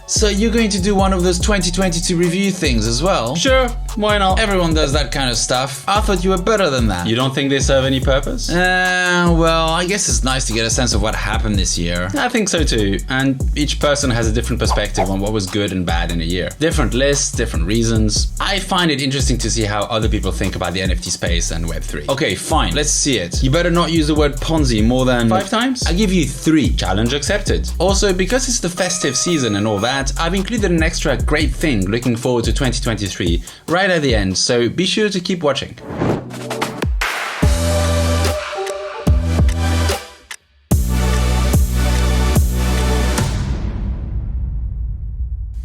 So you're going to do one of those 2022 review things as well? Sure, why not? Everyone does that kind of stuff. I thought you were better than that. You don't think they serve any purpose? Well, I guess it's nice to get a sense of what happened this year. I think so too, and each person has a different perspective on what was good and bad in a year. Different lists, different reasons. I find it interesting to see how other people think about the NFT space and Web3. Okay, fine, let's see it. You better not use the word Ponzi more than 5 times? I'll give you 3. Challenge accepted. Also, because it's the festive season and all that, I've included an extra great thing looking forward to 2023 right at the end, so be sure to keep watching.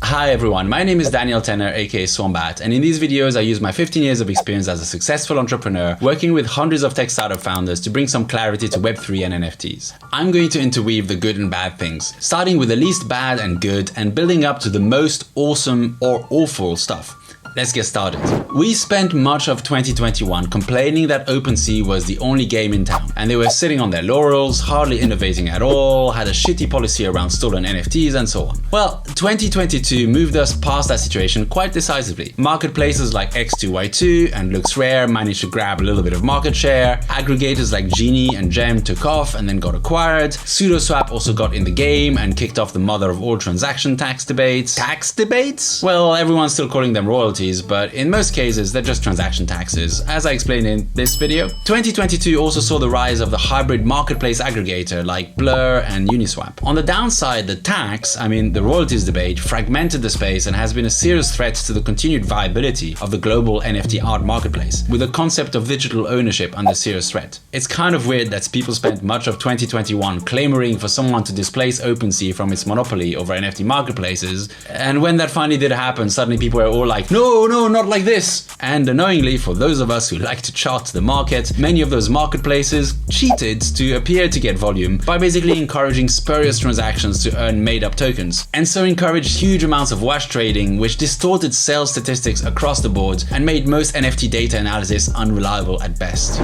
Hi everyone, my name is Daniel Tenner aka Swombat, and in these videos I use my 15 years of experience as a successful entrepreneur working with hundreds of tech startup founders to bring some clarity to Web3 and NFTs. I'm going to interweave the good and bad things, starting with the least bad and good and building up to the most awesome or awful stuff. Let's get started. We spent much of 2021 complaining that OpenSea was the only game in town, and they were sitting on their laurels, hardly innovating at all, had a shitty policy around stolen NFTs and so on. Well, 2022 moved us past that situation quite decisively. Marketplaces like X2Y2 and LooksRare managed to grab a little bit of market share, aggregators like Genie and Gem took off and then got acquired, SudoSwap also got in the game and kicked off the mother of all transaction tax debates. Tax debates? Well, everyone's still calling them royalties, but in most cases they're just transaction taxes, as I explained in this video. 2022 also saw the rise of the hybrid marketplace aggregator like Blur and Uniswap. On the downside, the tax, the royalties debate, fragmented the space and has been a serious threat to the continued viability of the global NFT art marketplace, with the concept of digital ownership under serious threat. It's kind of weird that people spent much of 2021 clamoring for someone to displace OpenSea from its monopoly over NFT marketplaces, and when that finally did happen, suddenly people were all like, no, not like this. And annoyingly, for those of us who like to chart the market, many of those marketplaces cheated to appear to get volume by basically encouraging spurious transactions to earn made-up tokens, and so encouraged huge amounts of wash trading, which distorted sales statistics across the board and made most NFT data analysis unreliable at best.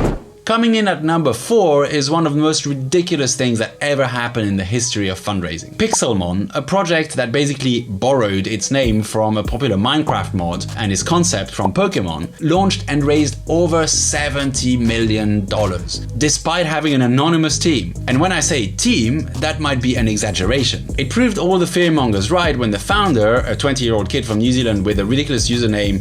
Coming in at number 4 is one of the most ridiculous things that ever happened in the history of fundraising. Pixelmon, a project that basically borrowed its name from a popular Minecraft mod and its concept from Pokemon, launched and raised over $70 million, despite having an anonymous team. And when I say team, that might be an exaggeration. It proved all the fearmongers right when the founder, a 20-year-old kid from New Zealand with a ridiculous username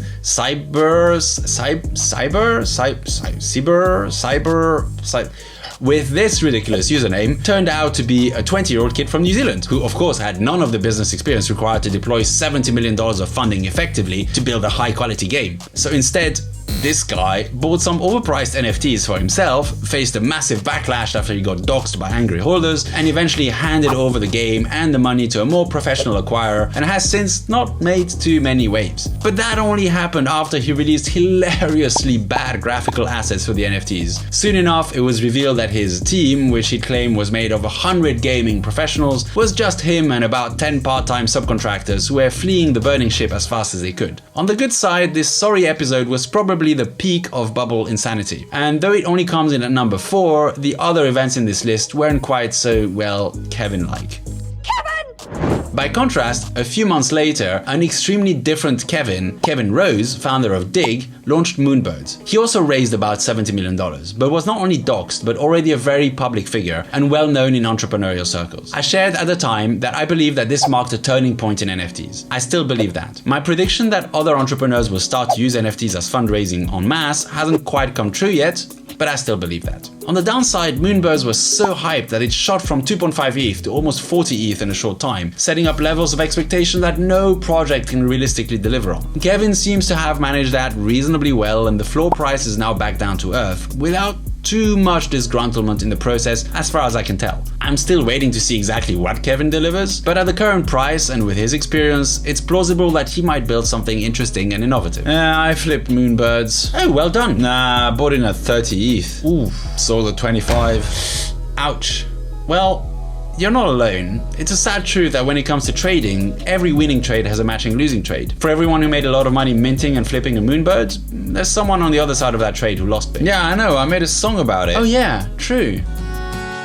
with this ridiculous username, turned out to be a 20-year-old kid from New Zealand, who of course had none of the business experience required to deploy $70 million of funding effectively to build a high-quality game. So instead, this guy bought some overpriced NFTs for himself, faced a massive backlash after he got doxxed by angry holders, and eventually handed over the game and the money to a more professional acquirer, and has since not made too many waves. But that only happened after he released hilariously bad graphical assets for the NFTs. Soon enough, it was revealed that his team, which he claimed was made of 100 gaming professionals, was just him and about 10 part-time subcontractors who were fleeing the burning ship as fast as they could. On the good side, this sorry episode was probably the peak of bubble insanity. And though it only comes in at number 4, the other events in this list weren't quite so, well, Kevin-like. By contrast, a few months later, an extremely different Kevin Rose, founder of Dig, launched Moonbirds. He also raised about $70 million, but was not only doxxed, but already a very public figure and well known in entrepreneurial circles. I shared at the time that I believe that this marked a turning point in NFTs. I still believe that. My prediction that other entrepreneurs will start to use NFTs as fundraising en masse hasn't quite come true yet, but I still believe that. On the downside, Moonbirds was so hyped that it shot from 2.5 ETH to almost 40 ETH in a short time, setting up levels of expectation that no project can realistically deliver on. Kevin seems to have managed that reasonably well, and the floor price is now back down to earth, without too much disgruntlement in the process as far as I can tell. I'm still waiting to see exactly what Kevin delivers, but at the current price and with his experience, it's plausible that he might build something interesting and innovative. I flipped Moonbirds. Oh, well done. Nah, bought in at 30 ETH. Ooh, sold at 25. Ouch. Well, you're not alone. It's a sad truth that when it comes to trading, every winning trade has a matching losing trade. For everyone who made a lot of money minting and flipping a Moonbird, there's someone on the other side of that trade who lost big. Yeah, I know, I made a song about it. Oh yeah, true.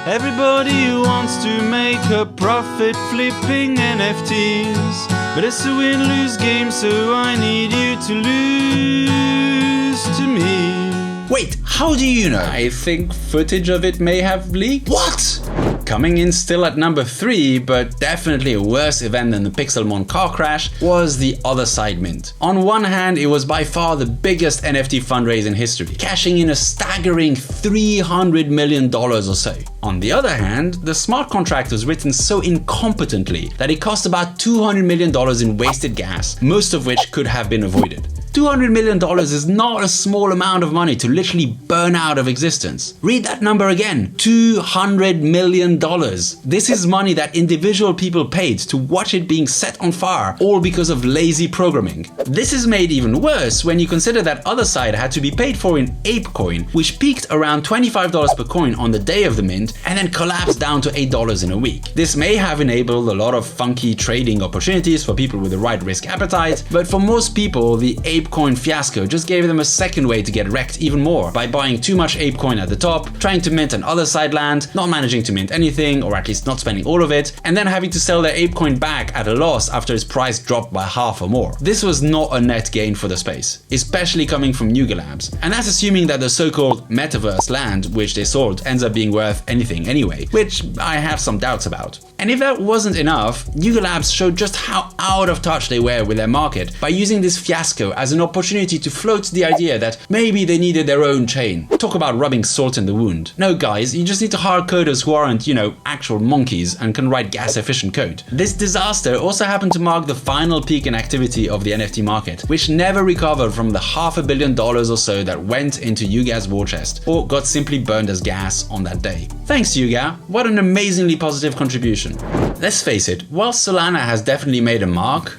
Everybody wants to make a profit flipping NFTs. But it's a win-lose game, so I need you to lose to me. Wait, how do you know? I think footage of it may have leaked. What? Coming in still at number 3, but definitely a worse event than the Pixelmon car crash, was the Otherside Mint. On one hand, it was by far the biggest NFT fundraise in history, cashing in a staggering $300 million or so. On the other hand, the smart contract was written so incompetently that it cost about $200 million in wasted gas, most of which could have been avoided. $200 million is not a small amount of money to literally burn out of existence. Read that number again, $200 million. This is money that individual people paid to watch it being set on fire, all because of lazy programming. This is made even worse when you consider that Otherside had to be paid for in ApeCoin, which peaked around $25 per coin on the day of the mint and then collapsed down to $8 in a week. This may have enabled a lot of funky trading opportunities for people with the right risk appetite, but for most people, the ApeCoin fiasco just gave them a second way to get wrecked even more by buying too much ApeCoin at the top, trying to mint an Otherside land, not managing to mint anything, or at least not spending all of it, and then having to sell their ApeCoin back at a loss after its price dropped by half or more. This was not a net gain for the space, especially coming from Yuga Labs. And that's assuming that the so-called metaverse land, which they sold, ends up being worth anything anyway, which I have some doubts about. And if that wasn't enough, Yuga Labs showed just how out of touch they were with their market by using this fiasco as an opportunity to float the idea that maybe they needed their own chain. Talk about rubbing salt in the wound. No guys, you just need to hire coders who aren't, actual monkeys and can write gas-efficient code. This disaster also happened to mark the final peak in activity of the NFT market, which never recovered from the $500 million or so that went into Yuga's war chest, or got simply burned as gas on that day. Thanks Yuga, what an amazingly positive contribution. Let's face it, while Solana has definitely made a mark,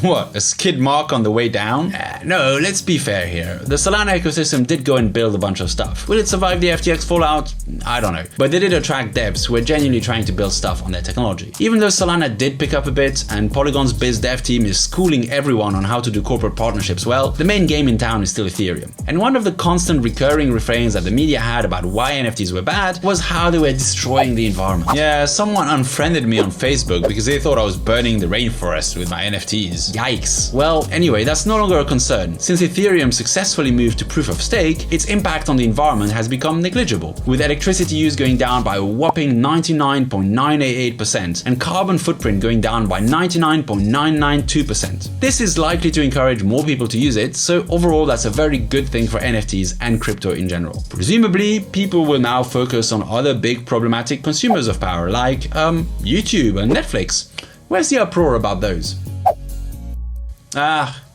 what, a skid mark on the way down? No, let's be fair here. The Solana ecosystem did go and build a bunch of stuff. Will it survive the FTX fallout? I don't know. But they did attract devs who were genuinely trying to build stuff on their technology. Even though Solana did pick up a bit, and Polygon's biz dev team is schooling everyone on how to do corporate partnerships well, the main game in town is still Ethereum. And one of the constant recurring refrains that the media had about why NFTs were bad was how they were destroying the environment. Yeah, someone unfriended me on Facebook because they thought I was burning the rainforest with my NFTs. Yikes. Well, anyway, that's no longer a concern. Since Ethereum successfully moved to proof of stake, its impact on the environment has become negligible, with electricity use going down by a whopping 99.988% and carbon footprint going down by 99.992%. This is likely to encourage more people to use it, so overall that's a very good thing for NFTs and crypto in general. Presumably, people will now focus on other big problematic consumers of power like YouTube and Netflix. Where's the uproar about those?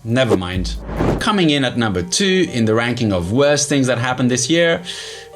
Never mind. Coming in at number 2 in the ranking of worst things that happened this year,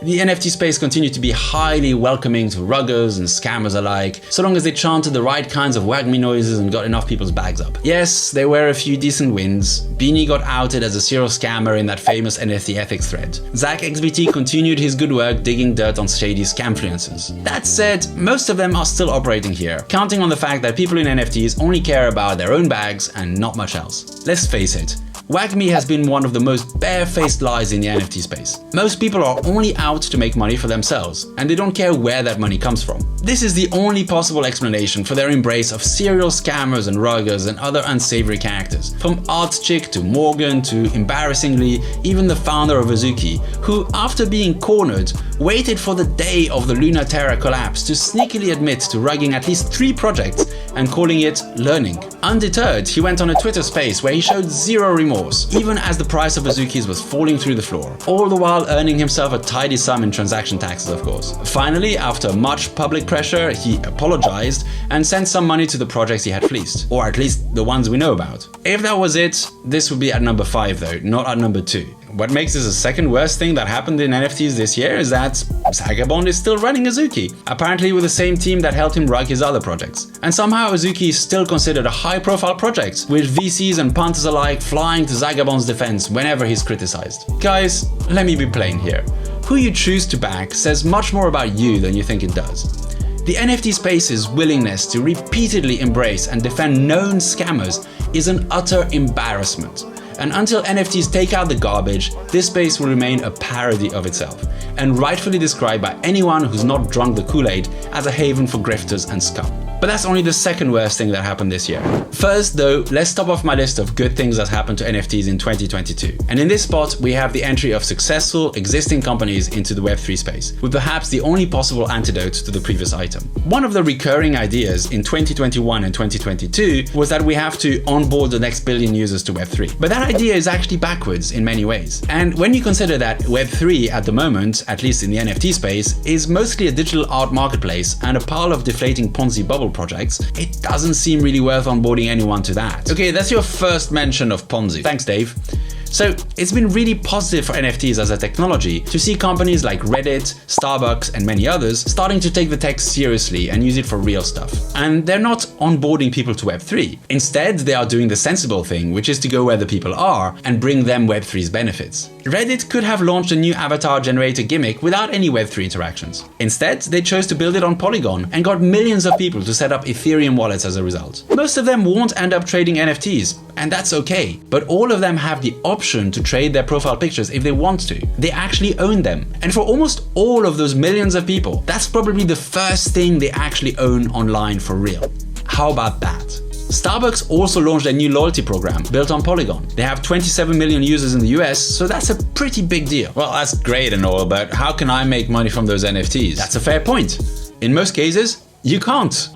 the NFT space continued to be highly welcoming to ruggers and scammers alike, so long as they chanted the right kinds of wag me noises and got enough people's bags up. Yes, there were a few decent wins. Beanie got outed as a serial scammer in that famous NFT ethics thread. ZachXBT continued his good work digging dirt on shady scamfluencers. That said, most of them are still operating here, counting on the fact that people in NFTs only care about their own bags and not much else. Let's face it, WagMe has been one of the most barefaced lies in the NFT space. Most people are only out to make money for themselves, and they don't care where that money comes from. This is the only possible explanation for their embrace of serial scammers and ruggers and other unsavory characters, from ArtChick to Morgan to, embarrassingly, even the founder of Azuki, who, after being cornered, waited for the day of the Luna Terra collapse to sneakily admit to rugging at least 3 projects and calling it learning. Undeterred, he went on a Twitter space where he showed zero remorse, even as the price of Azuki's was falling through the floor, all the while earning himself a tidy sum in transaction taxes, of course. Finally, after much public pressure, he apologized and sent some money to the projects he had fleeced, or at least the ones we know about. If that was it, this would be at number 5 though, not at number 2. What makes this the second worst thing that happened in NFTs this year is that Zagabond is still running Azuki, apparently with the same team that helped him rug his other projects. And somehow Azuki is still considered a high-profile project, with VCs and punters alike flying to Zagabond's defense whenever he's criticized. Guys, let me be plain here. Who you choose to back says much more about you than you think it does. The NFT space's willingness to repeatedly embrace and defend known scammers is an utter embarrassment. And until NFTs take out the garbage, this space will remain a parody of itself, and rightfully described by anyone who's not drunk the Kool-Aid as a haven for grifters and scum. But that's only the second worst thing that happened this year. First though, let's top off my list of good things that happened to NFTs in 2022. And in this spot, we have the entry of successful existing companies into the Web3 space, with perhaps the only possible antidote to the previous item. One of the recurring ideas in 2021 and 2022 was that we have to onboard the next billion users to Web3. But that idea is actually backwards in many ways. And when you consider that Web3 at the moment, at least in the NFT space, is mostly a digital art marketplace and a pile of deflating Ponzi bubble projects, it doesn't seem really worth onboarding anyone to that. Okay, that's your first mention of Ponzi. Thanks, Dave. So it's been really positive for NFTs as a technology to see companies like Reddit, Starbucks, and many others starting to take the tech seriously and use it for real stuff. And they're not onboarding people to Web3. Instead, they are doing the sensible thing, which is to go where the people are and bring them Web3's benefits. Reddit could have launched a new avatar generator gimmick without any Web3 interactions. Instead, they chose to build it on Polygon and got millions of people to set up Ethereum wallets as a result. Most of them won't end up trading NFTs, and that's okay. But all of them have the option to trade their profile pictures if they want to. They actually own them. And for almost all of those millions of people, that's probably the first thing they actually own online for real. How about that? Starbucks also launched a new loyalty program built on Polygon. They have 27 million users in the US, so that's a pretty big deal. Well, that's great and all, but how can I make money from those NFTs? That's a fair point. In most cases, you can't.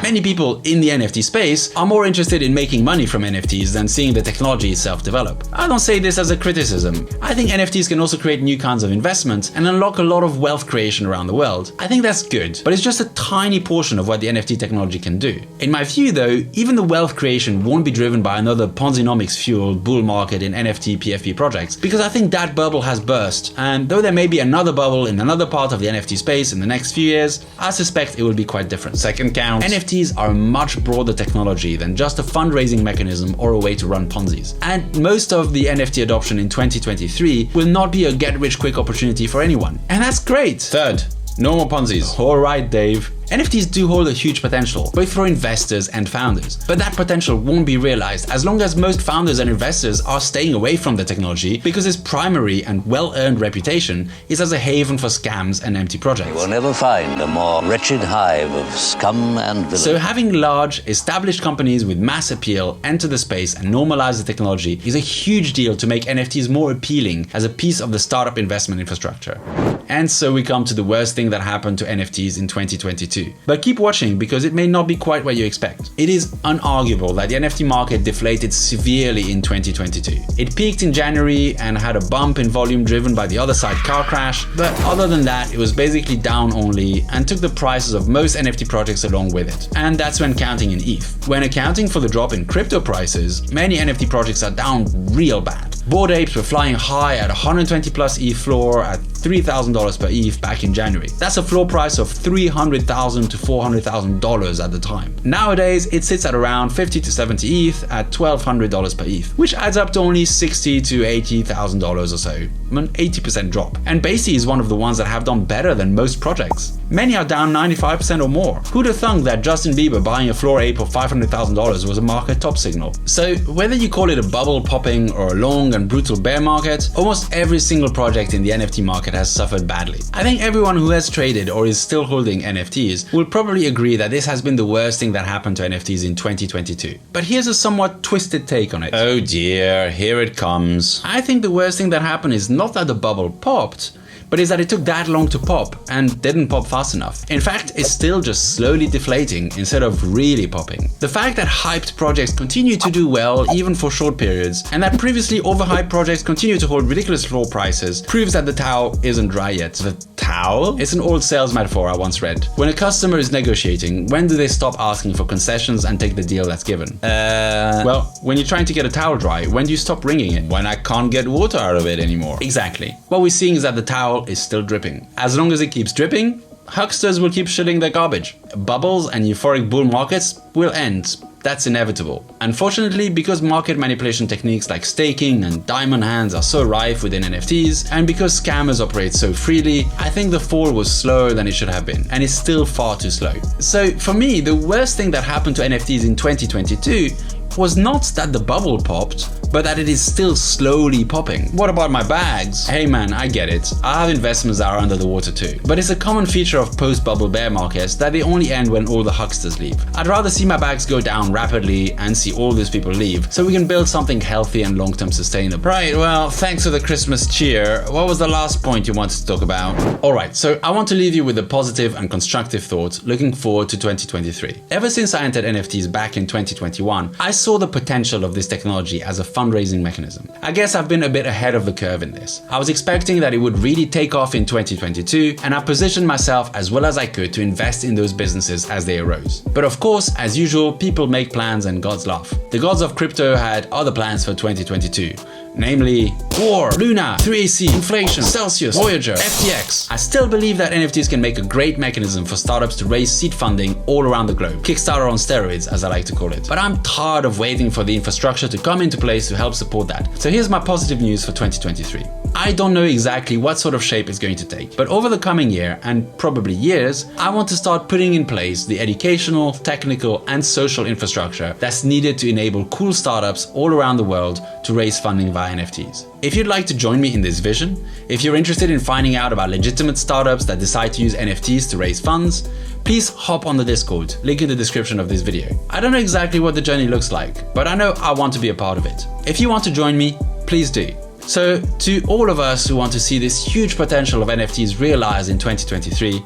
Many people in the NFT space are more interested in making money from NFTs than seeing the technology itself develop. I don't say this as a criticism. I think NFTs can also create new kinds of investment and unlock a lot of wealth creation around the world. I think that's good, but it's just a tiny portion of what the NFT technology can do. In my view though, even the wealth creation won't be driven by another Ponzinomics-fueled bull market in NFT PFP projects, because I think that bubble has burst, and though there may be another bubble in another part of the NFT space in the next few years, I suspect it will be quite different. Second count. NFTs are a much broader technology than just a fundraising mechanism or a way to run Ponzi's. And most of the NFT adoption in 2023 will not be a get-rich-quick opportunity for anyone. And that's great! Third, no more Ponzi's. Alright, Dave. NFTs do hold a huge potential, both for investors and founders. But that potential won't be realized as long as most founders and investors are staying away from the technology, because its primary and well-earned reputation is as a haven for scams and empty projects. You will never find a more wretched hive of scum and villainy. So having large, established companies with mass appeal enter the space and normalize the technology is a huge deal to make NFTs more appealing as a piece of the startup investment infrastructure. And so we come to the worst thing that happened to NFTs in 2022. But keep watching, because it may not be quite what you expect. It is unarguable that the NFT market deflated severely in 2022. It peaked in January and had a bump in volume driven by the other side car crash, but other than that, it was basically down only and took the prices of most NFT projects along with it. And that's when counting in ETH. When accounting for the drop in crypto prices, many NFT projects are down real bad. Bored Apes were flying high at 120 plus ETH floor at $3,000 per ETH back in January. That's a floor price of $300,000 to $400,000 at the time. Nowadays, it sits at around 50 to 70 ETH at $1,200 per ETH, which adds up to only $60,000 to $80,000 or so, an 80% drop. And Basie is one of the ones that have done better than most projects. Many are down 95% or more. Who'd have thunk that Justin Bieber buying a floor ape of $500,000 was a market top signal? So whether you call it a bubble popping or a long and brutal bear market, almost every single project in the NFT market has suffered badly. I think everyone who has traded or is still holding NFTs will probably agree that this has been the worst thing that happened to NFTs in 2022. But here's a somewhat twisted take on it. Oh dear, here it comes. I think the worst thing that happened is not that the bubble popped, but is that it took that long to pop and didn't pop fast enough. In fact, it's still just slowly deflating instead of really popping. The fact that hyped projects continue to do well even for short periods, and that previously overhyped projects continue to hold ridiculous floor prices, proves that the towel isn't dry yet. The towel? It's an old sales metaphor I once read. When a customer is negotiating, when do they stop asking for concessions and take the deal that's given? Well, when you're trying to get a towel dry, when do you stop wringing it? When I can't get water out of it anymore. Exactly. What we're seeing is that the towel is still dripping. As long as it keeps dripping, hucksters will keep shitting their garbage. Bubbles and euphoric bull markets will end. That's inevitable. Unfortunately, because market manipulation techniques like staking and diamond hands are so rife within NFTs, and because scammers operate so freely, I think the fall was slower than it should have been, and it's still far too slow. So for me, the worst thing that happened to NFTs in 2022 was not that the bubble popped, but that it is still slowly popping. What about my bags? Hey man, I get it. I have investments that are under the water too. But it's a common feature of post-bubble bear markets that they only end when all the hucksters leave. I'd rather see my bags go down rapidly and see all those people leave, so we can build something healthy and long-term sustainable. Right, well, thanks for the Christmas cheer. What was the last point you wanted to talk about? Alright, so I want to leave you with a positive and constructive thought looking forward to 2023. Ever since I entered NFTs back in 2021, I saw the potential of this technology as a fundraising mechanism. I guess I've been a bit ahead of the curve in this. I was expecting that it would really take off in 2022, and I positioned myself as well as I could to invest in those businesses as they arose. But of course, as usual, people make plans and gods laugh. The gods of crypto had other plans for 2022. Namely, war, Luna, 3AC, inflation, Celsius, Voyager, FTX. I still believe that NFTs can make a great mechanism for startups to raise seed funding all around the globe. Kickstarter on steroids, as I like to call it. But I'm tired of waiting for the infrastructure to come into place to help support that. So here's my positive news for 2023. I don't know exactly what sort of shape it's going to take, but over the coming year, and probably years, I want to start putting in place the educational, technical, and social infrastructure that's needed to enable cool startups all around the world to raise funding via NFTs. If you'd like to join me in this vision, if you're interested in finding out about legitimate startups that decide to use NFTs to raise funds, please hop on the Discord, link in the description of this video. I don't know exactly what the journey looks like, but I know I want to be a part of it. If you want to join me, please do. So to all of us who want to see this huge potential of NFTs realized in 2023,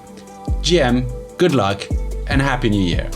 GM, good luck and Happy New Year.